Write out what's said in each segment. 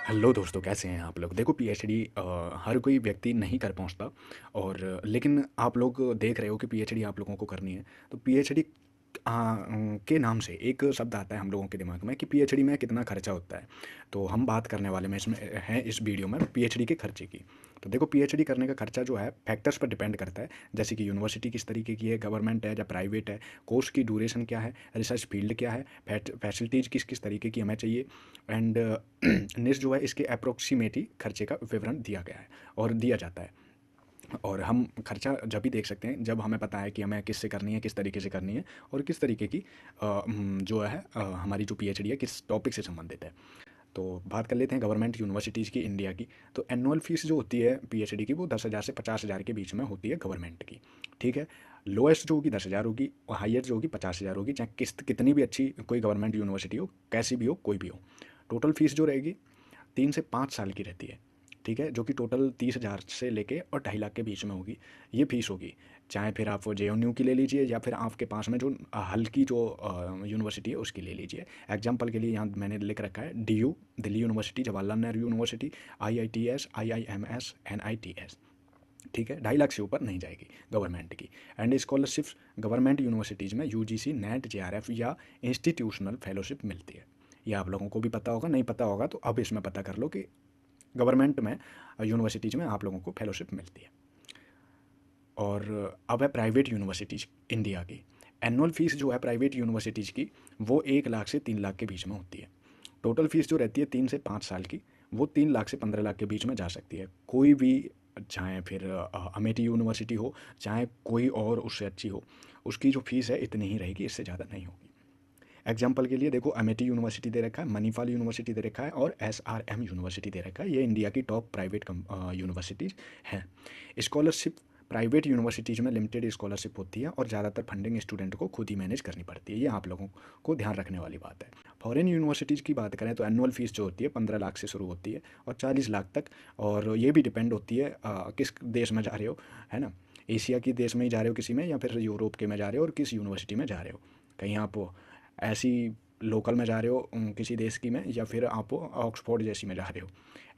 Hello दोस्तों, कैसे हैं आप लोग? देखो, पीएचडी हर कोई व्यक्ति नहीं कर पहुंचता। और लेकिन आप लोग देख रहे हो कि पीएचडी आप लोगों को करनी है। तो पीएचडी के नाम से एक शब्द आता है हम लोगों के दिमाग में कि पीएचडी में कितना खर्चा होता है। तो हम बात करने वाले में इसमें हैं इस वीडियो में पीएचडी के खर्चे की। तो देखो, पीएचडी करने का खर्चा जो है फैक्टर्स पर डिपेंड करता है, जैसे कि यूनिवर्सिटी किस तरीके की है, गवर्नमेंट है या प्राइवेट है, कोर्स की ड्यूरेशन क्या है, रिसर्च फील्ड क्या है, फैसिलिटीज़ किस किस तरीके की हमें चाहिए, एंड निस जो है इसके अप्रोक्सीमेट ही खर्चे का विवरण दिया गया है और दिया जाता है। और हम खर्चा जब भी देख सकते हैं जब हमें पता है कि हमें किससे करनी है, किस तरीके से करनी है, और किस तरीके की जो है हमारी जो पीएचडी है किस टॉपिक से संबंधित है। तो बात कर लेते हैं गवर्नमेंट यूनिवर्सिटीज़ की इंडिया की। तो एनुअल फीस जो होती है पीएचडी की वो 10,000 से 50,000 के बीच में होती है गवर्नमेंट की। ठीक है। लोएस्ट जो होगी 10,000 होगी और हाईएस्ट जो होगी 50,000 होगी, चाहे कितनी भी अच्छी कोई गवर्नमेंट यूनिवर्सिटी हो, कैसी भी हो, कोई भी हो। टोटल फीस जो रहेगी 3 से 5 साल की रहती है। ठीक है, जो कि टोटल 30,000 से लेके और 2.5 लाख के बीच में होगी। ये फीस होगी, चाहे फिर आप जेएनयू की ले लीजिए या फिर आपके पास में जो हल्की जो यूनिवर्सिटी है उसकी ले लीजिए। एग्जाम्पल के लिए यहाँ मैंने लिख रखा है DU, Delhi University, Jawaharlal Nehru University, IITs, IIMs, NITs. ठीक है, 2.5 लाख से ऊपर नहीं जाएगी गवर्नमेंट की। एंड स्कॉलरशिप गवर्नमेंट यूनिवर्सिटीज़ में यूजीसी, नेट, जेआरएफ या इंस्टीट्यूशनल फेलोशिप मिलती है। ये आप लोगों को भी पता होगा, नहीं पता होगा तो अब इसमें पता कर लो कि गवर्नमेंट में यूनिवर्सिटीज़ में आप लोगों को फेलोशिप मिलती है। और अब है प्राइवेट यूनिवर्सिटीज़ इंडिया की। एनुअल फीस जो है प्राइवेट यूनिवर्सिटीज़ की वो 1 लाख से 3 लाख के बीच में होती है। टोटल फीस जो रहती है 3 से 5 साल की, वो 3 लाख से 15 लाख के बीच में जा सकती है। कोई भी, चाहे फिर अमेठी यूनिवर्सिटी हो, चाहे कोई और उससे अच्छी हो, उसकी जो फीस है इतनी ही रहेगी, इससे ज़्यादा नहीं होगी। एग्जाम्पल के लिए देखो, अमेठी यूनिवर्सिटी दे रखा है, मणिपाल यूनिवर्सिटी दे रखा है और एसआरएम यूनिवर्सिटी दे रखा है। ये इंडिया की टॉप प्राइवेट यूनिवर्सिटीज़ हैं। स्कॉलरशिप प्राइवेट यूनिवर्सिटीज़ में लिमिटेड स्कॉलरशिप होती है और ज़्यादातर फंडिंग स्टूडेंट को खुद ही मैनेज करनी पड़ती है। ये आप लोगों को ध्यान रखने वाली बात है। फॉरेन यूनिवर्सिटीज़ की बात करें तो एनुअल फीस जो होती है 15 लाख से शुरू होती है और 40 लाख तक। और ये भी डिपेंड होती है किस देश में जा रहे हो, है ना। एशिया के देश में ही जा रहे हो किसी में, या फिर यूरोप के में जा रहे हो, और किस यूनिवर्सिटी में जा रहे हो। कहीं आप ऐसी लोकल में जा रहे हो किसी देश की में, या फिर आप ऑक्सफोर्ड जैसी में जा रहे हो।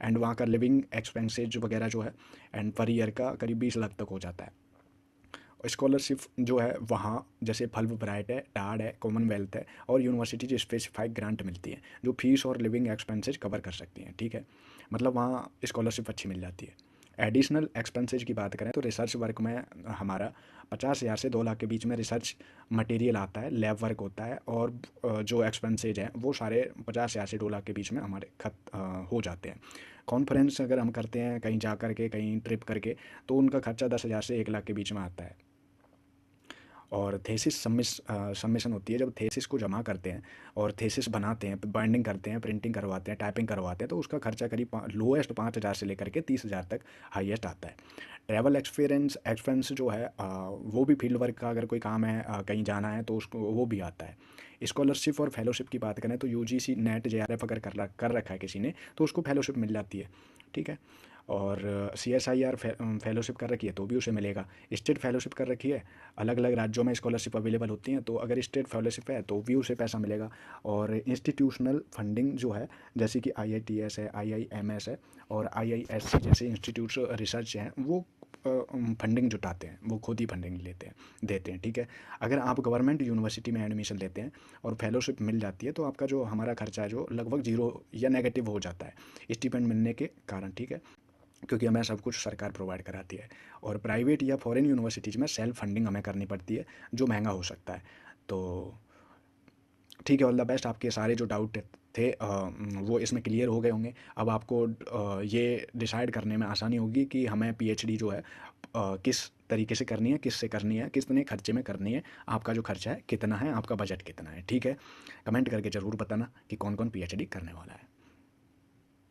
एंड वहाँ का लिविंग एक्सपेंसेज वगैरह जो है एंड पर ईयर का करीब 20 लाख तक हो जाता है। स्कॉलरशिप जो है वहाँ जैसे फल्ब ब्राइट है, टाड है, कॉमनवेल्थ है और यूनिवर्सिटी स्पेसिफाइड ग्रांट मिलती है जो फीस और लिविंग एक्सपेंसेज कवर कर सकती हैं। ठीक है, मतलब वहाँ स्कॉलरशिप अच्छी मिल जाती है। एडिशनल एक्सपेंसेज की बात करें तो रिसर्च वर्क में हमारा 50,000 से 2 लाख के बीच में रिसर्च मटेरियल आता है, लैब वर्क होता है, और जो एक्सपेंसेज हैं वो सारे 50,000 से 2 लाख के बीच में हमारे हो जाते हैं। कॉन्फ्रेंस अगर हम करते हैं कहीं जा करके, कहीं ट्रिप करके, तो उनका खर्चा 10,000 से 1 लाख के बीच में आता है। और थेसिस सबमिशन होती है, जब थेसिस को जमा करते हैं और थेसिस बनाते हैं, बाइंडिंग करते हैं, प्रिंटिंग करवाते हैं, टाइपिंग करवाते हैं, तो उसका खर्चा करीब लोएस्ट 5,000 से लेकर के 30,000 तक हाईएस्ट आता है। ट्रैवल एक्सपेंस जो है वो भी फील्ड वर्क का अगर कोई काम है, कहीं जाना है तो उसको वो भी आता है। स्कॉलरशिप और फेलोशिप की बात करें तो यूजीसी, नेट, जेआरएफ अगर कर रखा है किसी ने तो उसको फेलोशिप मिल जाती है। ठीक है। और सीएसआईआर फेलोशिप कर रखी है तो भी उसे मिलेगा। स्टेट फेलोशिप कर रखी है, अलग अलग राज्यों में स्कॉलरशिप अवेलेबल होती हैं, तो अगर स्टेट फेलोशिप है तो भी उसे पैसा मिलेगा। और इंस्टीट्यूशनल फंडिंग जो है, जैसे कि आईआईटीएस है, आईआईएमएस है और आईआईएससी जैसे इंस्टीट्यूट्स रिसर्च हैं, वो फंडिंग जुटाते हैं, वो खुद ही फंडिंग लेते हैं, देते हैं। ठीक है। अगर आप गवर्नमेंट यूनिवर्सिटी में एडमिशन लेते हैं और फेलोशिप मिल जाती है तो आपका जो हमारा खर्चा है जो लगभग जीरो या नेगेटिव हो जाता है स्टिपेंड मिलने के कारण। ठीक है, क्योंकि हमें सब कुछ सरकार प्रोवाइड कराती है। और प्राइवेट या फॉरेन यूनिवर्सिटीज़ में सेल्फ फंडिंग हमें करनी पड़ती है, जो महंगा हो सकता है। तो ठीक है, ऑल द बेस्ट। आपके सारे जो डाउट थे वो इसमें क्लियर हो गए होंगे। अब आपको ये डिसाइड करने में आसानी होगी कि हमें पीएचडी जो है किस तरीके से करनी है, किससे करनी है, कितने खर्चे में करनी है, आपका जो खर्चा है कितना है, आपका बजट कितना है। ठीक है, कमेंट करके ज़रूर बताना कि कौन कौन पीएचडी करने वाला है।